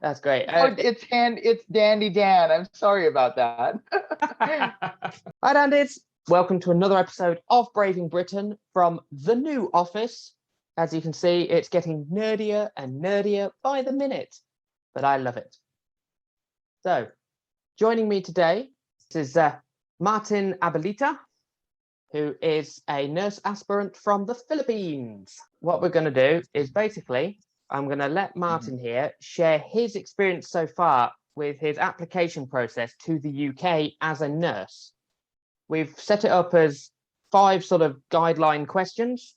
That's great. It's Dandy Dan. I'm sorry about that. Hi, Dandies. Welcome to another episode of Braving Britain from the new office. As you can see, it's getting nerdier and nerdier by the minute, but I love it. So, joining me today is Martin Abelita, who is a nurse aspirant from the Philippines. What we're going to do is basically, I'm going to let Martin here share his experience so far with his application process to the UK as a nurse. We've set it up as 5 sort of guideline questions,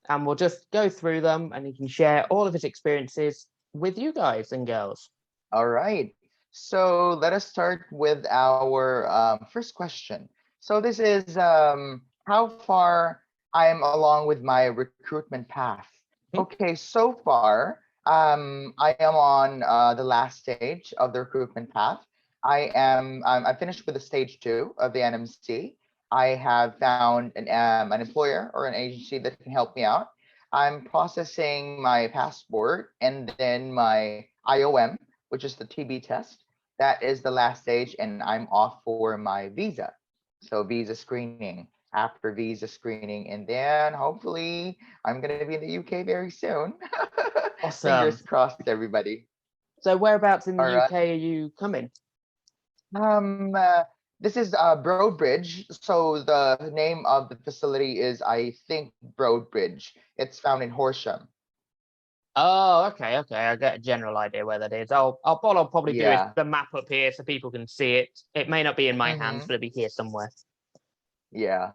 and we'll just go through them, and he can share all of his experiences with you guys and girls. All right. So let us start with our first question. So this is how far I am along with my recruitment path. Okay, so far I am on the last stage of the recruitment path. I finished with the stage 2 of the NMC. I have found an employer or an agency that can help me out. I'm processing my passport and then my IOM, which is the TB test. That is the last stage, and I'm off for my visa. So visa screening. After visa screening, and then hopefully I'm going to be in the UK very soon. Awesome. Fingers crossed, everybody. So whereabouts in the UK are you coming? This is Broadbridge. So the name of the facility is, I think, Broadbridge. It's found in Horsham. Oh, okay. I get a general idea where that is. What I'll probably do is the map up here so people can see it. It may not be in my hands, but it'll be here somewhere. Yeah.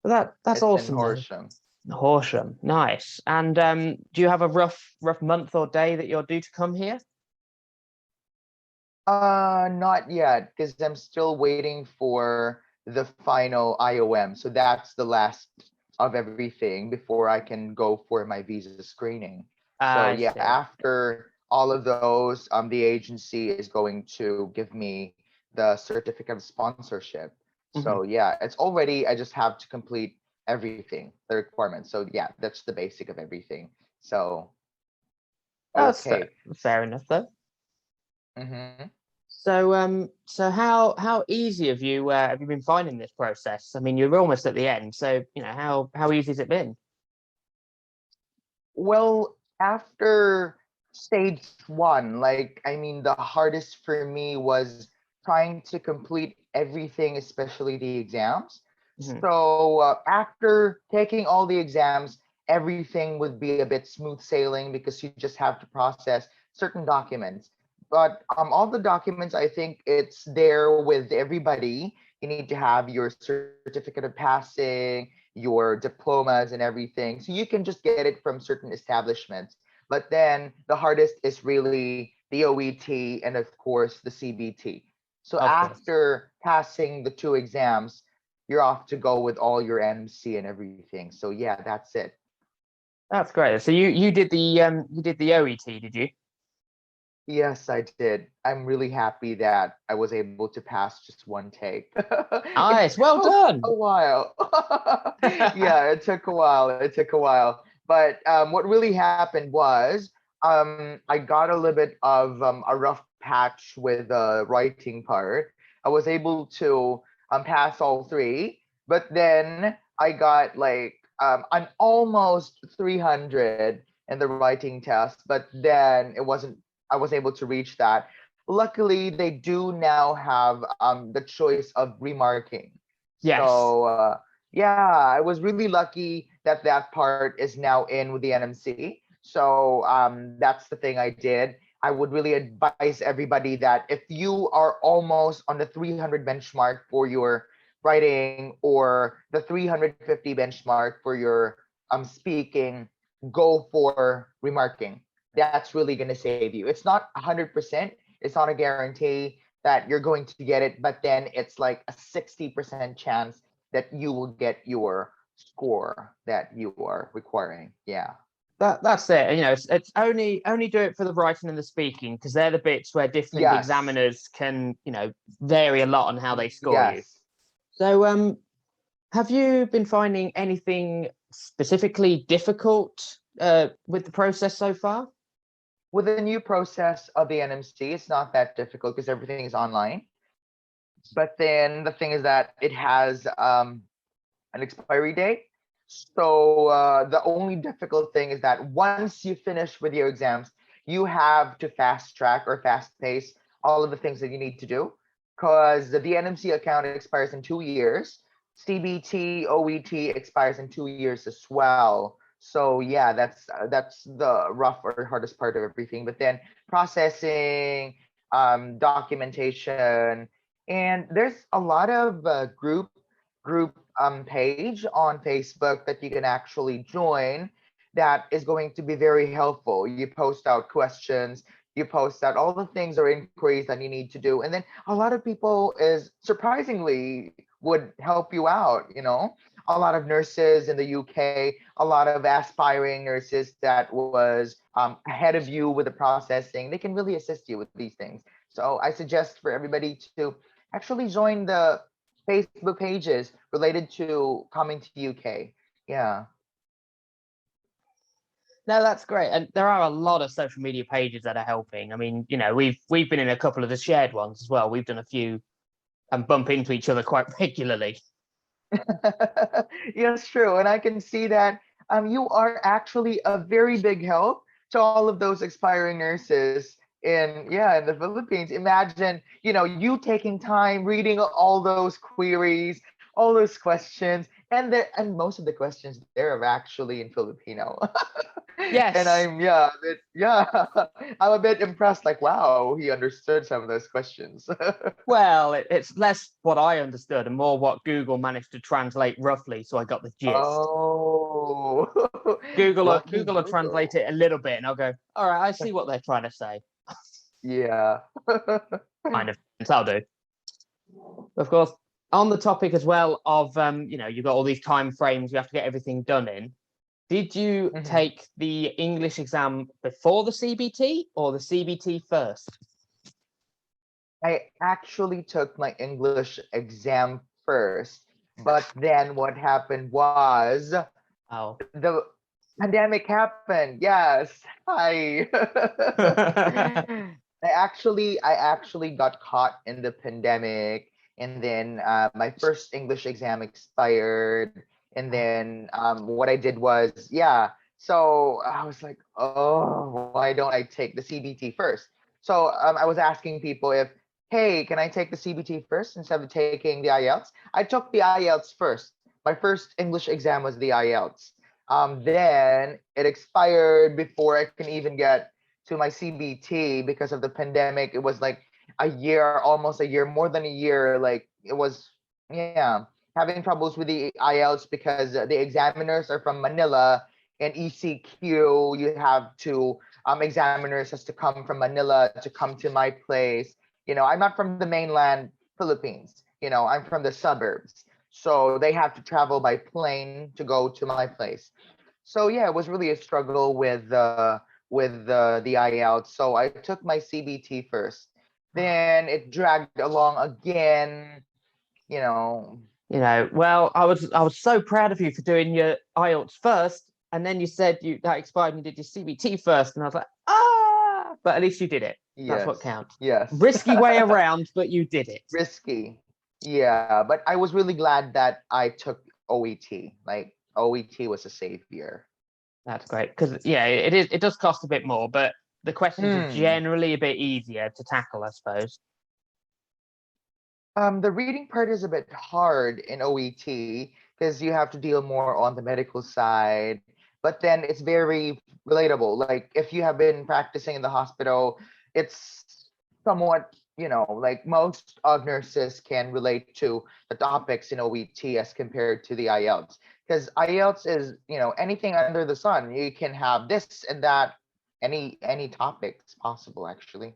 But that's awesome. In Horsham. Horsham, nice. And do you have a rough month or day that you're due to come here? Not yet, because I'm still waiting for the final IOM. So that's the last of everything before I can go for my visa screening. So yeah, after all of those, the agency is going to give me the certificate of sponsorship. So yeah, it's already, I just have to complete everything, the requirements. So yeah, that's the basic of everything. So okay. That's fair enough though. So how easy have you been finding this process? I mean, you're almost at the end, so how easy has it been? Well, after stage 1, the hardest for me was trying to complete everything, especially the exams. So after taking all the exams, everything would be a bit smooth sailing because you just have to process certain documents. But all the documents, I think it's there with everybody. You need to have your certificate of passing, your diplomas and everything. So you can just get it from certain establishments. But then the hardest is really the OET and of course the CBT. So after passing the 2 exams, you're off to go with all your NMC and everything. So yeah, that's it. That's great. So you did the OET, did you? Yes, I did. I'm really happy that I was able to pass just 1 take. Nice, well done. A while. Yeah, it took a while. But what really happened was I got a little bit of a rough patch with the writing part. I was able to pass all 3, but then I got an almost 300 in the writing test, but then I was able to reach that. Luckily, they do now have the choice of remarking. Yes. So yeah, I was really lucky that that part is now in with the NMC. So that's the thing I did. I would really advise everybody that if you are almost on the 300 benchmark for your writing or the 350 benchmark for your speaking, go for remarking. That's really going to save you. It's not 100%. It's not a guarantee that you're going to get it, but then it's like a 60% chance that you will get your score that you are requiring. Yeah. That's it. It's only do it for the writing and the speaking, because they're the bits where different examiners can, vary a lot on how they score you. So have you been finding anything specifically difficult with the process so far? with the new process of the NMC, it's not that difficult because everything is online. But then the thing is that it has an expiry date. So the only difficult thing is that once you finish with your exams, you have to fast track or fast pace all of the things that you need to do, because the NMC account expires in 2 years. CBT, OET expires in 2 years as well. So yeah, that's the rough or hardest part of everything. But then processing, documentation, and there's a lot of group page on Facebook that you can actually join that is going to be very helpful. You post out questions, you post out all the things or inquiries that you need to do, and then a lot of people is surprisingly would help you out. A lot of nurses in the UK, a lot of aspiring nurses that was ahead of you with the processing, they can really assist you with these things. So I suggest for everybody to actually join the Facebook pages related to coming to UK. Yeah. No, that's great. And there are a lot of social media pages that are helping. I mean, we've been in a couple of the shared ones as well. We've done a few and bump into each other quite regularly. Yes, true. And I can see that you are actually a very big help to all of those aspiring nurses in the Philippines. Imagine, you taking time reading all those queries, all those questions, and most of the questions there are actually in Filipino. Yes. And I'm I'm a bit impressed, like, wow, he understood some of those questions. Well, it's less what I understood and more what Google managed to translate roughly, so I got the gist. Oh. Google Lucky will translate it a little bit and I'll go, all right, I see what they're trying to say. Yeah. Kind of. That'll do. Of course, on the topic as well of, you've got all these time frames, you have to get everything done in. Did you take the English exam before the CBT or the CBT first? I actually took my English exam first, but then what happened was the pandemic happened. Yes. Hi. I actually got caught in the pandemic, and then my first English exam expired, and then what I did was so I was like, oh, why don't I take the CBT first? So I was asking people if, hey, can I take the CBT first instead of taking the IELTS? I took the IELTS first. My first English exam was the IELTS. Then it expired before I can even get to my CBT because of the pandemic. It was like a year, almost a year, more than a year. Like it was, having troubles with the IELTS because the examiners are from Manila, and ECQ, you have to, examiners has to come from Manila to come to my place. I'm not from the mainland Philippines. I'm from the suburbs. So they have to travel by plane to go to my place. So yeah, it was really a struggle with the IELTS. So I took my CBT first. Then it dragged along again, Well, I was so proud of you for doing your IELTS first, and then you said that expired and you did your CBT first, and I was like, but at least you did it. That's what counts. Yes. Risky way around, but you did it. Risky. Yeah, but I was really glad that I took OET. Like OET was a savior. That's great because it does cost a bit more, but the questions are generally a bit easier to tackle, I suppose. The reading part is a bit hard in OET because you have to deal more on the medical side, but then it's very relatable. Like if you have been practicing in the hospital, it's somewhat, like most of nurses can relate to the topics in OET as compared to the IELTS. Because IELTS is, anything under the sun. You can have this and that, any topics possible, actually.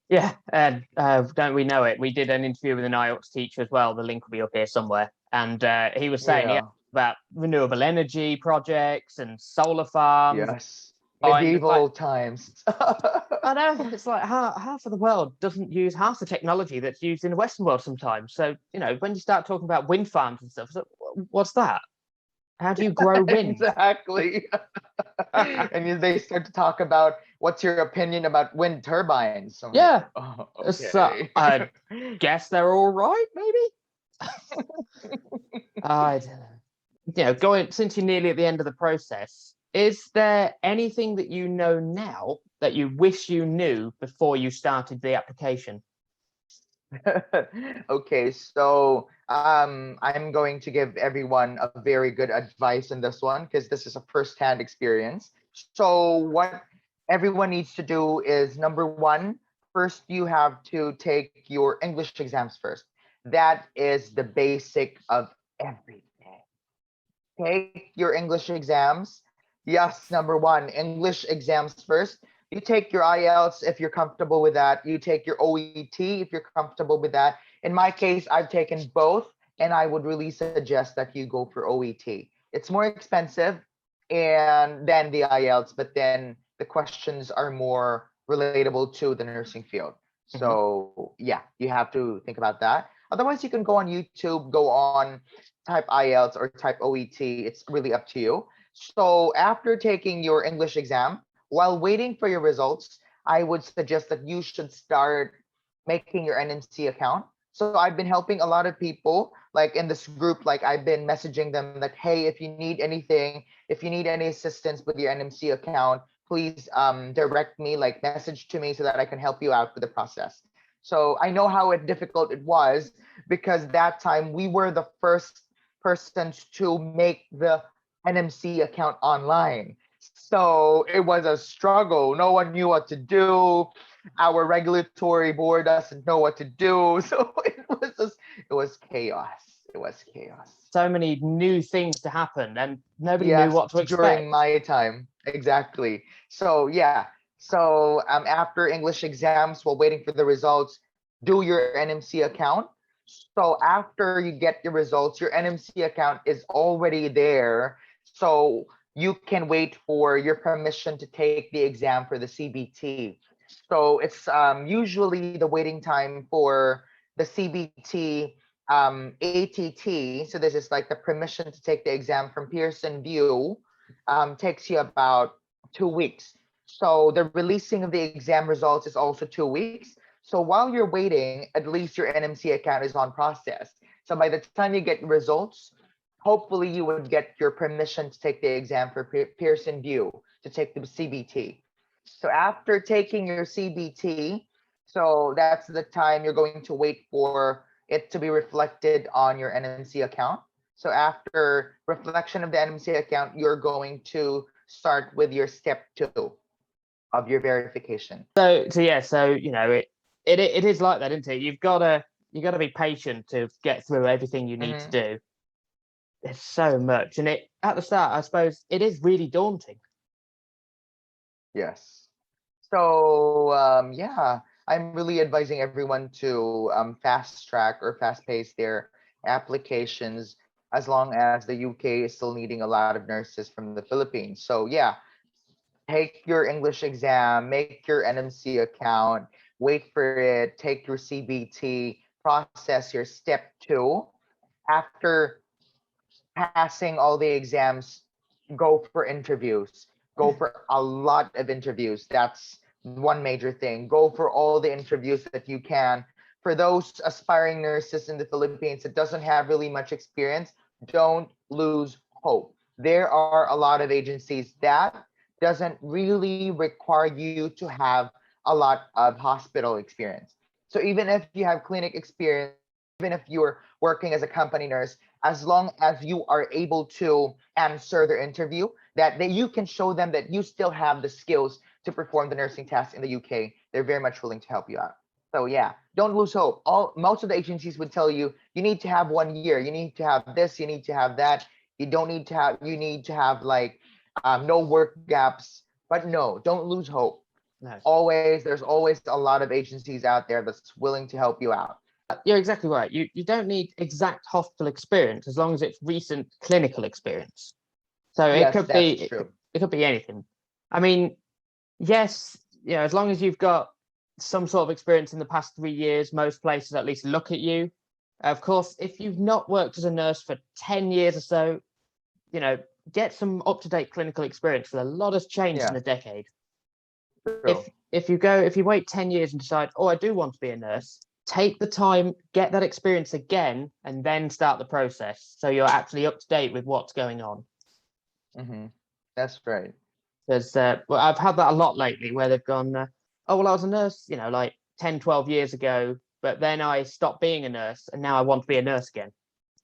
Yeah, and don't we know it? We did an interview with an IELTS teacher as well. The link will be up here somewhere. And he was saying about renewable energy projects and solar farms. Yes, medieval times. I know, it's like half of the world doesn't use half the technology that's used in the Western world sometimes. So, when you start talking about wind farms and stuff, it's like, what's that? How do you grow wind? Exactly. And they start to talk about what's your opinion about wind turbines? I'm like, Yeah. oh, So okay. I guess they're all right, maybe. I don't know. Going since you're nearly at the end of the process, is there anything that you know now that you wish you knew before you started the application? Okay, so I'm going to give everyone a very good advice in this one because this is a first-hand experience. So what everyone needs to do is number one, first you have to take your English exams first. That is the basic of everything. Take your English exams. Yes, number one, English exams first. You take your IELTS if you're comfortable with that. You take your OET if you're comfortable with that. In my case, I've taken both, and I would really suggest that you go for OET. It's more expensive and than the IELTS, but then the questions are more relatable to the nursing field. So yeah, you have to think about that. Otherwise, you can go on YouTube, go on type IELTS or type OET. It's really up to you. So after taking your English exam, while waiting for your results, I would suggest that you should start making your NMC account. So I've been helping a lot of people, like in this group, like I've been messaging them that, hey, if you need anything, if you need any assistance with your NMC account, please direct me, like message to me so that I can help you out with the process. So I know how difficult it was because that time we were the first persons to make the NMC account online. So it was a struggle. No one knew what to do. Our regulatory board doesn't know what to do. So it was chaos. It was chaos. So many new things to happen, and nobody knew Yes, what to during expect. my time. Exactly. So yeah. So after English exams, while waiting for the results, do your NMC account. So after you get your results, your NMC account is already there. So you can wait for your permission to take the exam for the CBT. So it's usually the waiting time for the CBT ATT. So this is like the permission to take the exam from Pearson View, takes you about 2 weeks. So the releasing of the exam results is also 2 weeks. So while you're waiting, at least your NMC account is on process. So by the time you get results, hopefully you would get your permission to take the exam for Pearson View to take the CBT. So after taking your CBT, so that's the time you're going to wait for it to be reflected on your NMC account. So after reflection of the NMC account, you're going to start with your step 2 of your verification. So it is like that, isn't it? You got to be patient to get through everything you need to do. There's so much, and it at the start, I suppose, it is really daunting. Yes. So yeah, I'm really advising everyone to fast track or fast pace their applications as long as the UK is still needing a lot of nurses from the Philippines. So yeah, take your English exam, make your NMC account, wait for it, take your CBT, process your step 2. After passing all the exams, go for interviews. Go for a lot of interviews. That's one major thing. Go for all the interviews that you can. For those aspiring nurses in the Philippines that doesn't have really much experience, don't lose hope. There are a lot of agencies that doesn't really require you to have a lot of hospital experience. So even if you have clinic experience, even if you're working as a company nurse, as long as you are able to answer their interview, that you can show them that you still have the skills to perform the nursing test in the UK, they're very much willing to help you out. So yeah, don't lose hope. Most of the agencies would tell you you need to have 1 year, you need to have this, you need to have that. You need to have like no work gaps. But no, don't lose hope. No. There's always a lot of agencies out there that's willing to help you out. You're exactly right. You don't need exact hospital experience as long as it's recent clinical experience. So Yes, that's true. it could be anything. I mean, yes, as long as you've got some sort of experience in the past 3 years, most places at least look at you. Of course, if you've not worked as a nurse for 10 years or so, get some up-to-date clinical experience, because a lot has changed in a decade. True. if you wait 10 years and decide, oh, I do want to be a nurse, take the time, get that experience again, and then start the process so you're actually up to date with what's going on. That's right. Because well, I've had that a lot lately where they've gone, oh, well, I was a nurse, like 10, 12 years ago, but then I stopped being a nurse and now I want to be a nurse again.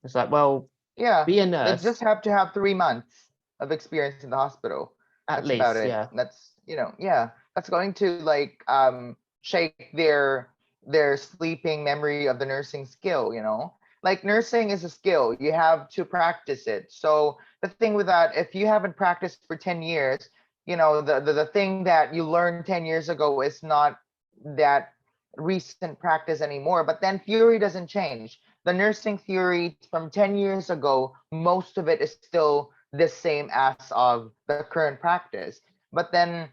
It's like, well, Yeah, be a they nurse just have to have 3 months of experience in the hospital. at That's about least, it. yeah. That's yeah, that's going to like shake their sleeping memory of the nursing skill. Like nursing is a skill. You have to practice it. So the thing with that, if you haven't practiced for 10 years, the thing that you learned 10 years ago is not that recent practice anymore. But then theory doesn't change. The nursing theory from 10 years ago, most of it is still the same as of the current practice. But then,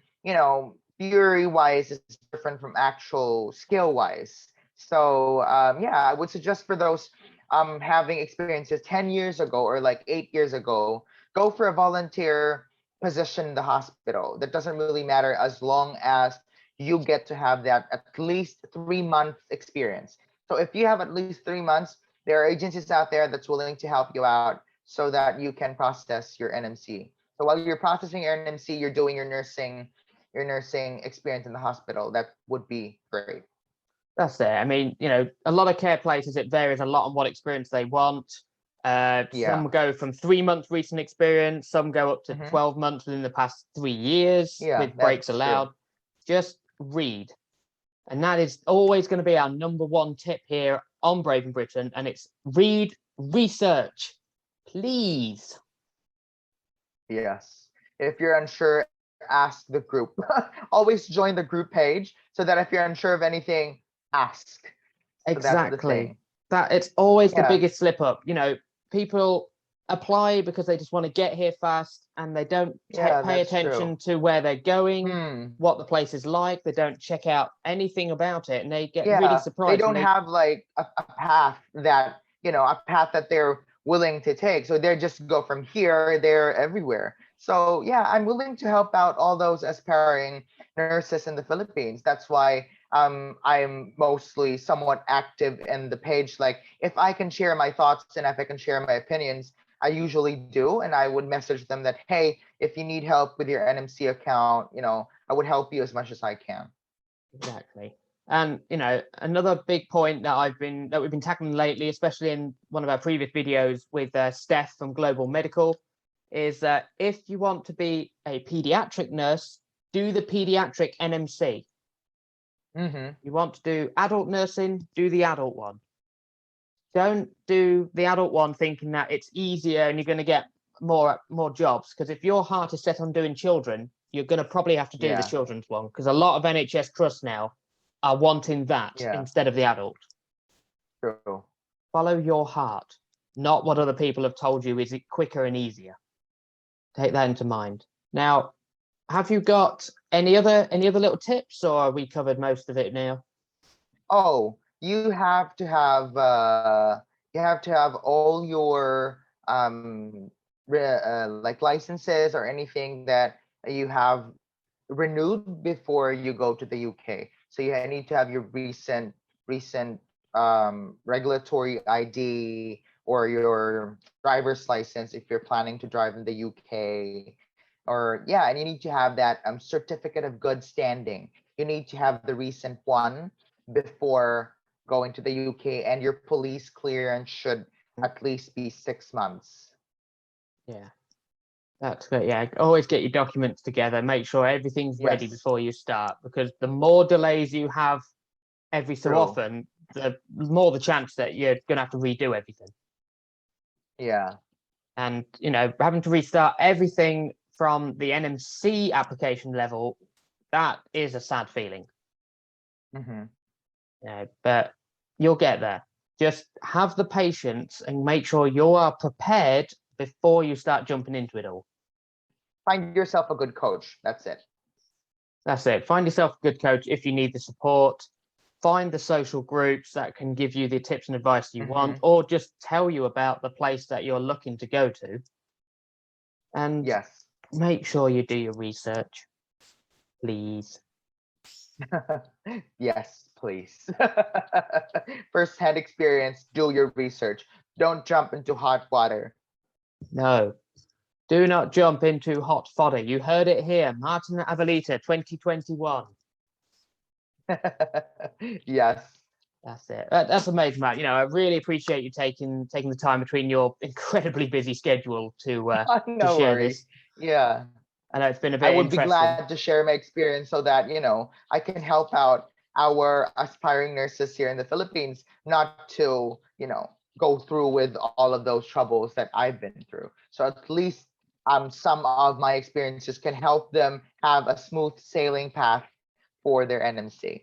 theory wise is different from actual skill wise. So yeah, I would suggest for those having experiences 10 years ago or like 8 years ago, go for a volunteer position in the hospital. That doesn't really matter as long as you get to have that at least 3 months experience. So if you have at least 3 months, there are agencies out there that's willing to help you out so that you can process your NMC. So while you're processing your NMC, you're doing your nursing experience in the hospital. That would be great. That's it. I mean, a lot of care places, it varies a lot on what experience they want. Yeah. Some go from 3 months recent experience, some go up to Mm-hmm. 12 months within the past 3 years Yeah, with breaks that's true. allowed. Just read. And that is always going to be our number one tip here on Brave in Britain. And it's read, research, please. Yes. If you're unsure, ask the group. Always join the group page so that if you're unsure of anything, ask. So that's the Exactly. thing. That it's always the Yeah. biggest slip up. People apply because they just want to get here fast and they don't Yeah, pay that's attention true. to where they're going, Hmm. what the place is like. They don't check out anything about it and they get really Yeah, they surprised when don't they have like a path that they're willing to take. So they just go from here, there, everywhere. So yeah, I'm willing to help out all those aspiring nurses in the Philippines. That's why I'm mostly somewhat active in the page. Like if I can share my thoughts and if I can share my opinions, I usually do, and I would message them that, hey, if you need help with your NMC account, I would help you as much as I can. Exactly. And another big point that we've been tackling lately, especially in one of our previous videos with Steph from Global Medical, is that if you want to be a pediatric nurse, do the pediatric NMC. Mm-hmm. You want to do adult nursing, do the adult one. Don't do the adult one thinking that it's easier and you're going to get more jobs. Because if your heart is set on doing children, you're going to probably have to do the Yeah. children's one. Because a lot of NHS trusts now are wanting that Yeah. instead of the adult. True. Follow your heart, not what other people have told you is quicker and easier. Take that into mind. Now, have you got any other little tips, or are we covered most of it now? Oh, you have to have all your like licenses or anything that you have renewed before you go to the UK. So you need to have your recent regulatory ID or your driver's license if you're planning to drive in the UK. Or yeah, and you need to have that certificate of good standing. You need to have the recent one before going to the UK, and your police clearance should at least be 6 months. Yeah, that's good. Yeah, always get your documents together. Make sure everything's ready Yes, before you start, because the more delays you have every so true. often, the more the chance that you're going to have to redo everything. Yeah. And having to restart everything from the NMC application level, that is a sad feeling. Mm-hmm. But you'll get there. Just have the patience and make sure you are prepared before you start jumping into it all. Find yourself a good coach. That's it. That's it. Find yourself a good coach if you need the support. Find the social groups that can give you the tips and advice you want, or just tell you about the place that you're looking to go to. And Yes. make sure you do your research, please. Yes, please. First-hand experience, do your research. Don't jump into hot water. No, do not jump into hot fodder. You heard it here. Martin Abelita, 2021. Yes. That's it. That's amazing, Matt. I really appreciate you taking the time between your incredibly busy schedule to No share this. worries. Yeah. I know it's been a I bit would be interesting. glad to share my experience so that, I can help out our aspiring nurses here in the Philippines, not to, go through with all of those troubles that I've been through. So at least some of my experiences can help them have a smooth sailing path for their NMC.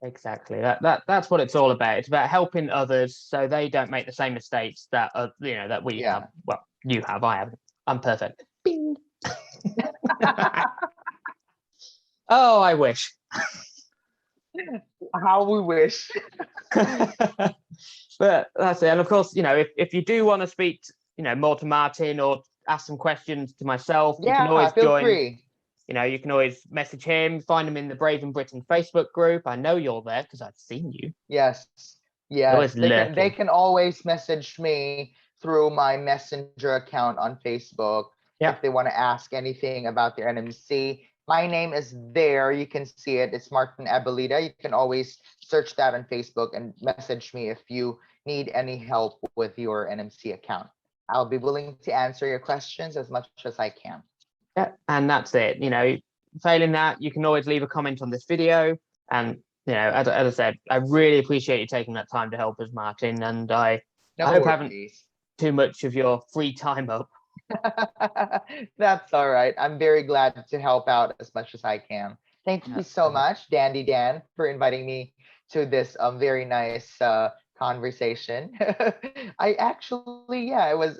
Exactly. That's what it's all about. It's about helping others so they don't make the same mistakes that that we Yeah. have. Well, you have. I haven't. I'm perfect. Bing. Oh, I wish. How we wish. But that's it. And of course, if you do want to speak, more to Martin or ask some questions to myself, you can Yeah, always feel join. free. You can always message him, find him in the Brave in Britain Facebook group. I know you're there because I've seen you. Yes. You're always They lurking. can always message me through my messenger account on Facebook Yeah. if they want to ask anything about their NMC. My name is there. You can see it. It's Martin Abelita. You can always search that on Facebook and message me if you need any help with your NMC account. I'll be willing to answer your questions as much as I can. Yeah, and that's it. Failing that, you can always leave a comment on this video. And as I said, I really appreciate you taking that time to help us, Martin. And I hope I haven't worries. too much of your free time up. That's all right. I'm very glad to help out as much as I can. Thank you so much, Dandy Dan, for inviting me to this very nice conversation. I actually, yeah, it was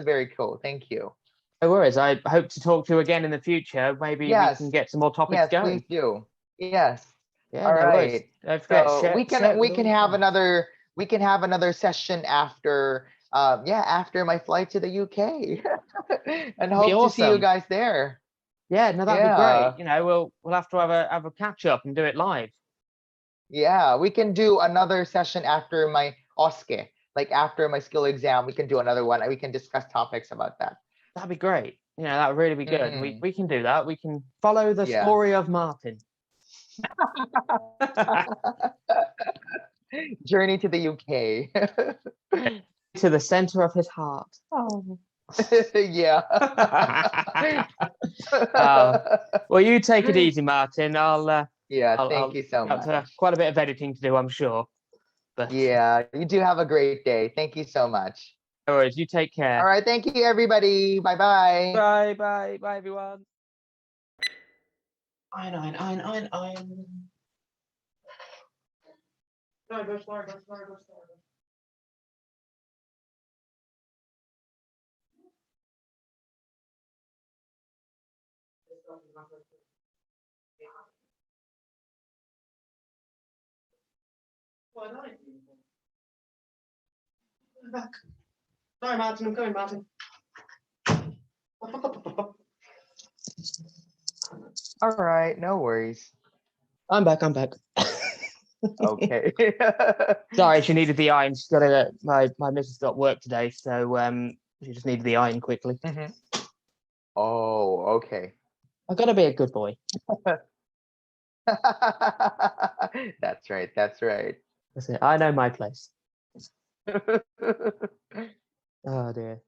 very cool. Thank you. No worries. I hope to talk to you again in the future. Maybe we Yes. can get some more topics Yes, going. please do. Yes. Yeah, All no worries. right. Don't forget, So share we it can with all your friends. we can have another session after after my flight to the UK. And That'd be hope to see you awesome. guys there. Yeah, no, that'd be great. We'll have to have a catch up and do it live. Yeah, we can do another session after my OSCE, like after my skill exam. We can do another one and we can discuss topics about that. That'd be great. That would really be good. We can do that. We can follow the Yeah. story of Martin. Journey to the UK. To the center of his heart. Oh. Yeah. Well, you take it easy, Martin. Thank you so much. Quite a bit of editing to do, I'm sure. But yeah, you do have a great day. Thank you so much. no worries. You take care. All right. Thank you, everybody. Bye-bye. Bye, everyone. Ein. Go slower. Sorry, Martin. I'm coming, Martin. All right. No worries. I'm back. Okay. Sorry, she needed the iron. She's got my missus got work today, so she just needed the iron quickly. Oh, okay. I've got to be a good boy. That's right. That's right. That's it. I know my place. Oh dear.